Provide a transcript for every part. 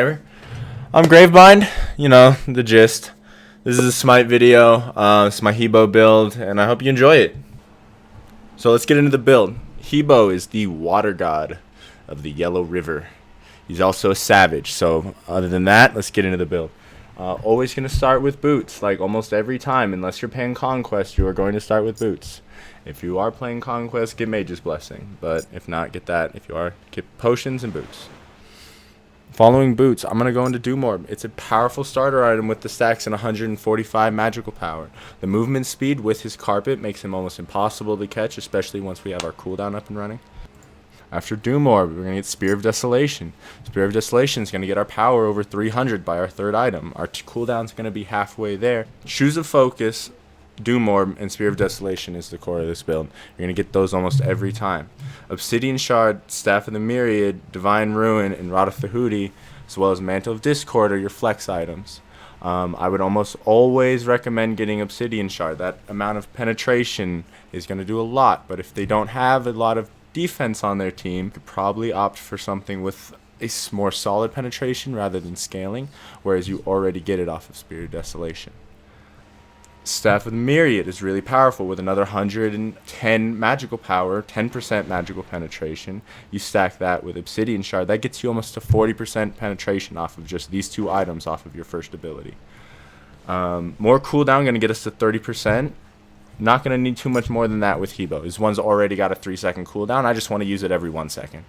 I'm Gravebind, you know, the gist. This is a Smite video, it's my Hebo build, and I hope you enjoy it. So let's get into the build. Hebo is the water god of the Yellow River. He's also a savage, so other than that, let's get into the build. Always going to start with boots, like almost every time. Unless you're playing Conquest, you are going to start with boots. If you are playing Conquest, get Mage's Blessing, but if not, get that. If you are, get potions and boots. Following boots, I'm going to go into Doomorb. It's a powerful starter item with the stacks and 145 magical power. The movement speed with his carpet makes him almost impossible to catch, especially once we have our cooldown up and running. After Doomorb, we're going to get Spear of Desolation. Spear of Desolation is going to get our power over 300 by our third item. Our cooldown is going to be halfway there. Shoes of Focus, Doomorb, and Spear of Desolation is the core of this build. You're going to get those almost every time. Obsidian Shard, Staff of the Myriad, Divine Ruin, and Rod of Thehudi, as well as Mantle of Discord are your flex items. I would almost always recommend getting Obsidian Shard. That amount of penetration is going to do a lot, but if they don't have a lot of defense on their team, you could probably opt for something with a more solid penetration rather than scaling, whereas you already get it off of Spear of Desolation. Staff of the Myriad is really powerful with another 110 magical power, 10% magical penetration. You stack that with Obsidian Shard, that gets you almost to 40% penetration off of just these two items off of your first ability. More cooldown going to get us to 30%. Not going to need too much more than that with Hebo. This one's already got a 3-second cooldown. I just want to use it every 1 second.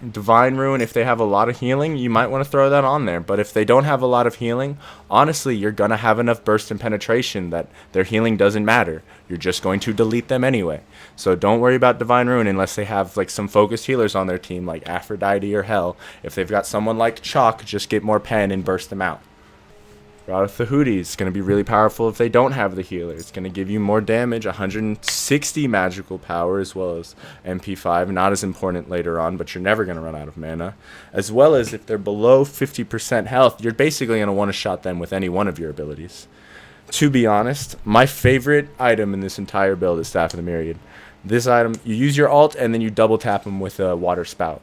Divine Ruin, if they have a lot of healing, you might want to throw that on there. But if they don't have a lot of healing, honestly, you're going to have enough burst and penetration that their healing doesn't matter. You're just going to delete them anyway. So don't worry about Divine Ruin unless they have like some focused healers on their team like Aphrodite or Hell. If they've got someone like Chalk, just get more pen and burst them out. Rod of Thehudi is going to be really powerful if they don't have the healer. It's going to give you more damage, 160 magical power, as well as MP5. Not as important later on, but you're never going to run out of mana. As well as if they're below 50% health, you're basically going to want to shot them with any one of your abilities. To be honest, my favorite item in this entire build is Staff of the Myriad. This item, you use your ult and then you double tap them with a water spout.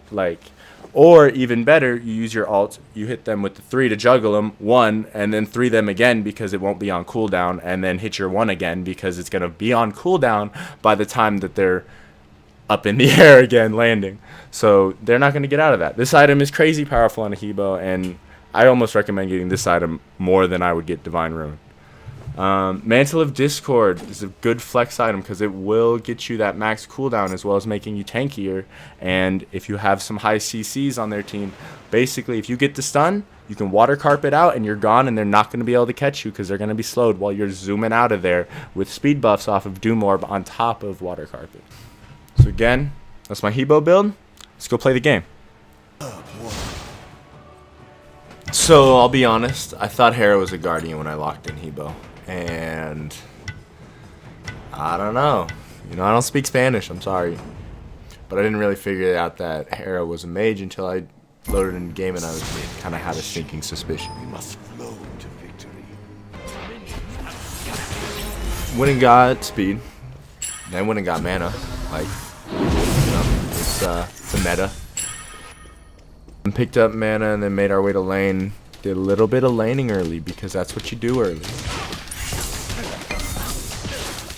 Or even better, you use your ult, you hit them with the 3 to juggle them, 1, and then 3 them again because it won't be on cooldown, and then hit your 1 again because it's going to be on cooldown by the time that they're up in the air again landing. So they're not going to get out of that. This item is crazy powerful on a Hebo, and I almost recommend getting this item more than I would get Divine Ruin. Mantle of Discord is a good flex item because it will get you that max cooldown as well as making you tankier. And if you have some high CCs on their team, basically if you get the stun, you can water carpet out and you're gone, and they're not going to be able to catch you because they're going to be slowed while you're zooming out of there with speed buffs off of Doomorb on top of water carpet. So again, that's my Hebo build. Let's go play the game. So I'll be honest, I thought Hera was a Guardian when I locked in Hebo. And I don't know. You know, I don't speak Spanish. I'm sorry. But I didn't really figure out that Hera was a mage until I loaded in the game, and I was kind of had a sinking suspicion. We must flow to victory. Went and got speed. Then went and got mana. Like, you know, it's a meta. And picked up mana and then made our way to lane. Did a little bit of laning early because that's what you do early.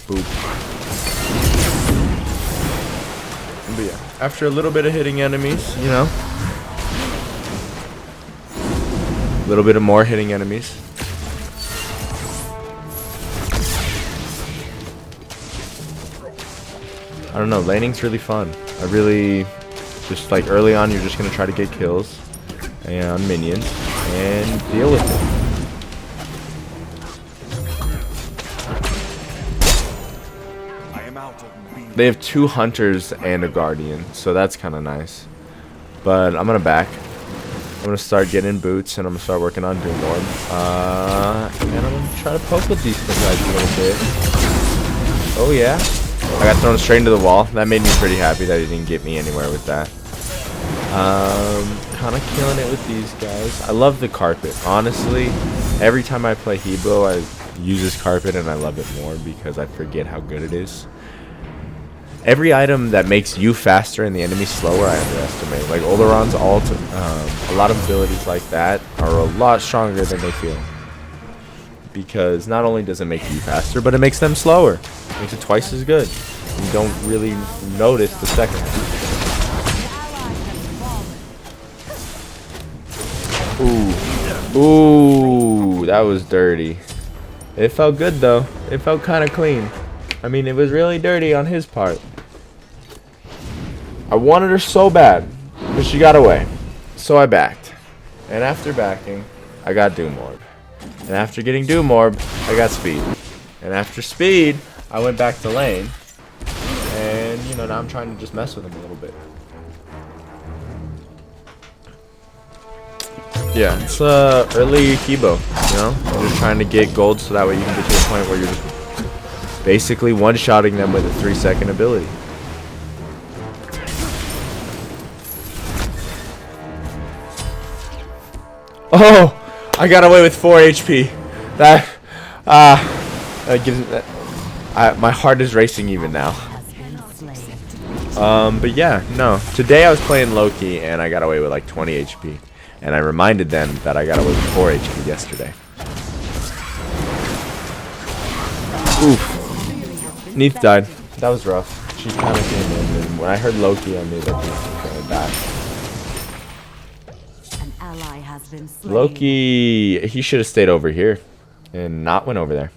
Boop. But yeah, after a little bit of hitting enemies, you know, a little bit of more hitting enemies. I don't know, laning's really fun. I really, just like early on, you're just going to try to get kills and minions and deal with it. They have 2 hunters and a guardian, so that's kind of nice. But I'm gonna back. I'm gonna start getting boots, and I'm gonna start working on Doomorb. And I'm gonna try to poke with these guys a little bit. Oh yeah, I got thrown straight into the wall. That made me pretty happy that he didn't get me anywhere with that. Kind of killing it with these guys. I love the carpet. Honestly, every time I play Hebo, I use this carpet, and I love it more because I forget how good it is. Every item that makes you faster and the enemy slower, I underestimate. Like Oleron's ult, a lot of abilities like that are a lot stronger than they feel. Because not only does it make you faster, but it makes them slower. It makes it twice as good. You don't really notice the second. Ooh. Ooh, that was dirty. It felt good though. It felt kind of clean. I mean, it was really dirty on his part. I wanted her so bad, but she got away. So I backed. And after backing, I got Doom Orb. And after getting Doom Orb, I got Speed. And after Speed, I went back to lane. And, you know, now I'm trying to just mess with him a little bit. Yeah, it's early Hebo, you know? I'm just trying to get gold so that way you can get to a point where you're just basically one-shotting them with a 3-second ability. Oh! I got away with 4 HP. That gives that. My heart is racing even now. But yeah, no. Today I was playing Loki and I got away with like 20 HP. And I reminded them that I got away with 4 HP yesterday. Oof. Neith died. That was rough. She kind of came in, and when I heard Loki, I knew that Neith was going to die. An ally has been slain. Loki, he should have stayed over here and not went over there.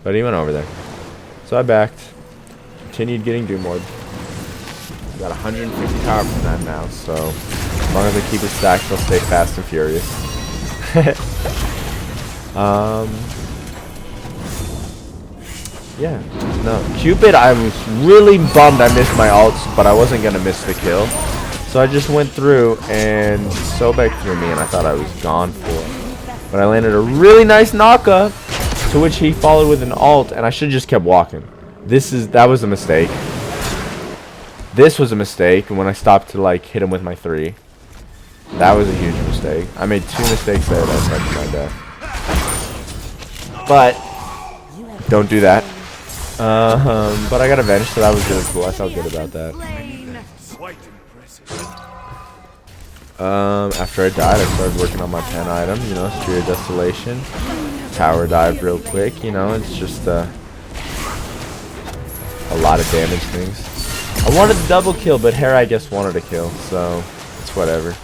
But he went over there. So I backed. Continued getting Doom Orb. Got 150 power from that now, so as long as I keep it stacked, I'll stay fast and furious. Yeah, no. Cupid, I was really bummed I missed my ults, but I wasn't going to miss the kill. So I just went through, and Sobek threw me, and I thought I was gone for it. But I landed a really nice knockup, to which he followed with an ult, and I should have just kept walking. That was a mistake. This was a mistake when I stopped to like hit him with my 3. That was a huge mistake. I made 2 mistakes there that led to my death. But don't do that. But I got avenged, so that was really cool. I felt good about that. After I died, I started working on my pen item. You know, Sphere of Desolation, Tower Dive real quick. You know, it's just a lot of damage things. I wanted the double kill, but Hera, I guess, wanted a kill, so it's whatever.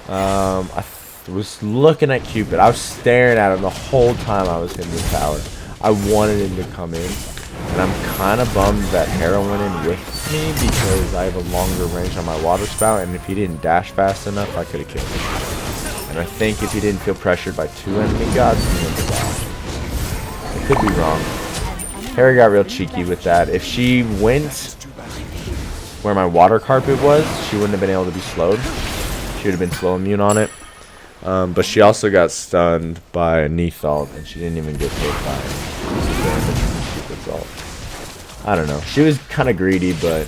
I was looking at Cupid. I was staring at him the whole time I was hitting the tower. I wanted him to come in, and I'm kind of bummed that Hera went in with me because I have a longer range on my water spout, and if he didn't dash fast enough, I could have killed him. And I think if he didn't feel pressured by 2 enemy gods, he would have dashed. I could be wrong. Hera got real cheeky with that. If she went where my water carpet was, she wouldn't have been able to be slowed. She would have been slow immune on it. But she also got stunned by a Neith ult, and she didn't even get hit by Cupid's ult. I don't know. She was kind of greedy, but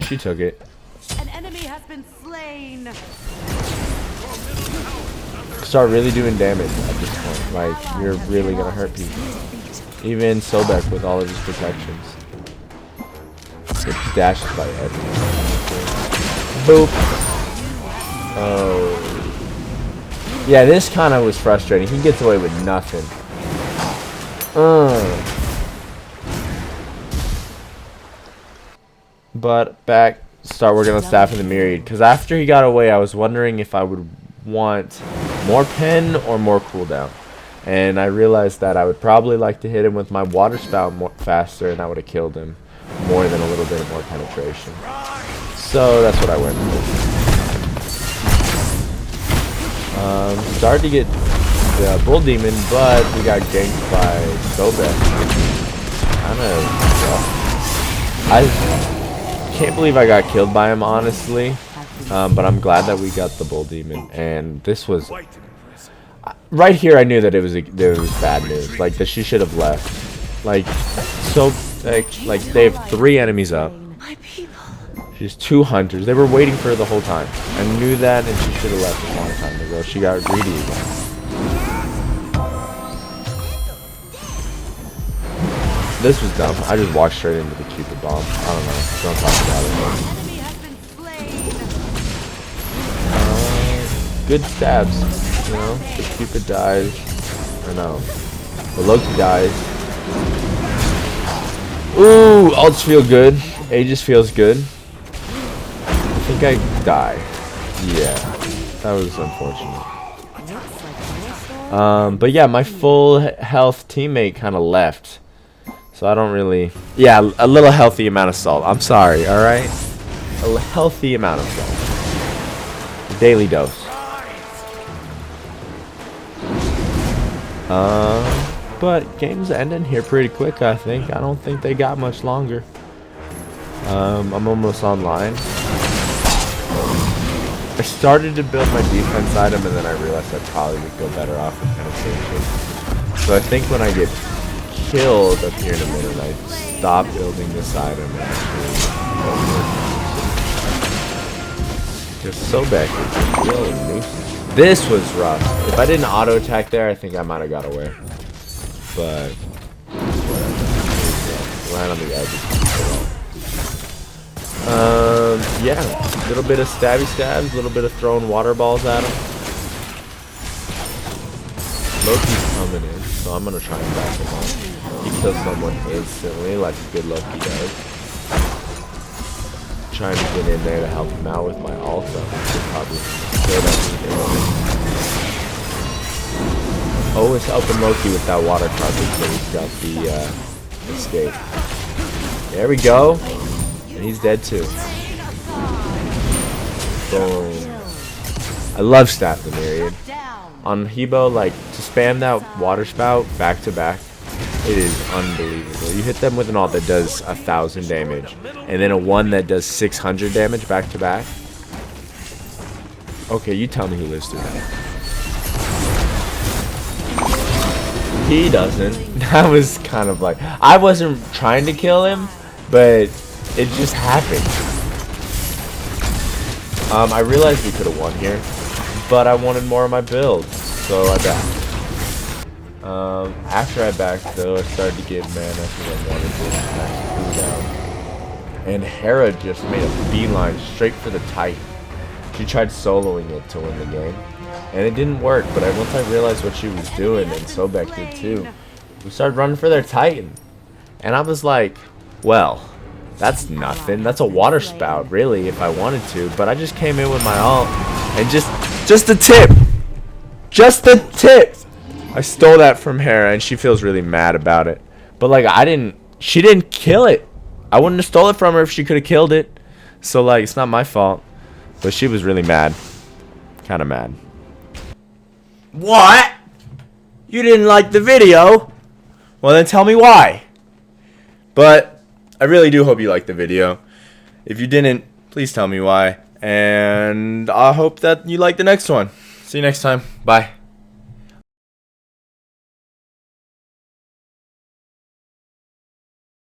she took it. An enemy has been slain. Start really doing damage at this point. Like, you're really going to hurt people. Even Sobek with all of his protections. It dashes by everything. Boop. Oh. Yeah, this kind of was frustrating. He gets away with nothing. But start working on Staff in the Myriad. Because after he got away, I was wondering if I would want more pen or more cooldown. And I realized that I would probably like to hit him with my water spout more faster, and I would have killed him more than a little bit of more penetration. So that's what I went with. Started to get the Bull Demon, but we got ganked by Sobek. Kind of rough. I can't believe I got killed by him, honestly. But I'm glad that we got the Bull Demon, and this was... Right here, I knew that it was bad news. Like, that she should have left. Like, so, like they have 3 enemies up. She's 2 hunters. They were waiting for her the whole time. I knew that, and she should have left a long time ago. She got greedy again. this was dumb. I just walked straight into the Cupid bomb. I don't know. Don't talk about it. Enemy has been slain. Good stabs. You know, the Cupid dies. Or no. The Loki dies. Ooh, ults feel good. Aegis feels good. I think I die. Yeah. That was unfortunate. But yeah, my full health teammate kind of left. So I don't really... Yeah, a little healthy amount of salt. I'm sorry, alright? A healthy amount of salt. Daily dose. But game's ending here pretty quick, I think. I don't think they got much longer. I'm almost online. I started to build my defense item, and then I realized I probably would go better off with penetration. So I think when I get killed up here in a minute, I stop building this item and actually go for it. Just so back is really nuisance. This was rough. If I didn't auto attack there, I think I might have got away. But whatever. Right on the edge. Yeah, a little bit of stabby stabs, a little bit of throwing water balls at him. Loki's coming in, so I'm gonna try and back him up. He kills someone instantly, like a good Loki does. Trying to get in there to help him out with my ult, though. Probably always helping Loki with that water carpet, so he's got the escape. There we go. And he's dead too. Boom. I love Staff the Myriad. On Hebo, like, to spam that water spout back to back, it is unbelievable. You hit them with an ult that does 1,000 damage, and then a one that does 600 damage back to back. Okay, you tell me who lives through that. He doesn't. That was kind of like... I wasn't trying to kill him, but it just happened. I realized we could have won here, but I wanted more of my build, so I backed. After I backed, though, I started to get mana because I wanted to max cooldown. And Hera just made a beeline straight for the Titan. She tried soloing it to win the game, and it didn't work, but once I realized what she was doing, and Sobek did too, we started running for their Titan. And I was like, well, that's nothing. That's a water spout, really, if I wanted to. But I just came in with my ult, and just the tip. Just the tip. I stole that from Hera, and she feels really mad about it. But, like, she didn't kill it. I wouldn't have stole it from her if she could have killed it. So, like, it's not my fault. But she was really mad. Kind of mad. What? You didn't like the video? Well, then tell me why. But I really do hope you liked the video. If you didn't, please tell me why. And I hope that you like the next one. See you next time. Bye.